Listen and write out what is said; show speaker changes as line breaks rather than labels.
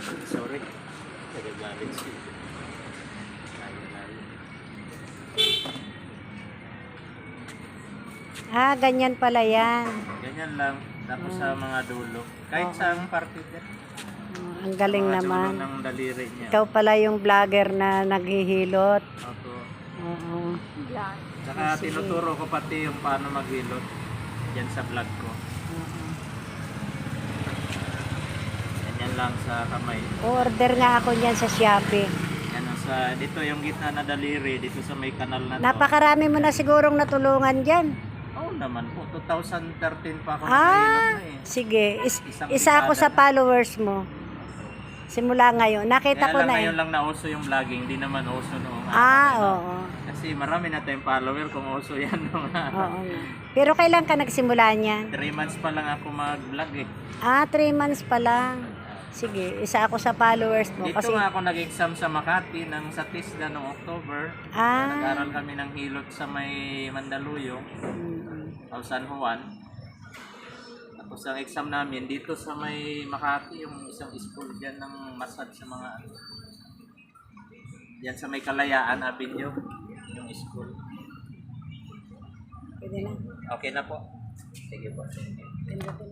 Sorry. Nagagalit siya. Layo-layo.
Ah, ganyan pala yan.
Ganyan lang. Tapos sa mga dulo. Kahit sa ang parte din.
Ang galing
Mga
naman.
dulo ng daliri niya.
Ikaw pala yung vlogger na naghihilot.
Opo.
Oo.
Saka tinuturo ko pati yung paano maghilot. Yan sa vlog ko. Ganyan lang sa kamay.
Order nga ako niyan sa Shopee.
Yan ang sa, dito yung gitna na daliri, dito sa may kanal na to.
Napakarami mo na sigurong natulungan dyan.
Oo naman po, 2013 pa ako
Ah,
nakahilot na eh.
sige.
Isang
Isa ako
dekada
sa
na.
followers mo. Simula ngayon. Nakita
Kaya
ko
lang
na
ngayon
eh.
lang nauso yung vlogging, hindi naman uso noong
Ah,
ano.
oo.
Kasi marami na tayong follower kung uso yan noong
Oo nga. Pero kailan ka nagsimula niyan?
3 months pa lang ako mag-vlog eh.
Ah, 3 months pa lang. Sige, isa ako sa followers mo.
Dito
Kasi,
nga ako nag-exam sa Makati ng sa TISDA noong October.
ah,
Nag-aral kami ng hilot sa may Mandaluyong, o San Juan. Tapos ang exam namin dito sa may Makati, yung isang school dyan ng massage sa mga ano. Yan sa may Kalayaan Avenue, yung school.
pwede na.
Okay na po. Sige po.
Ganda po.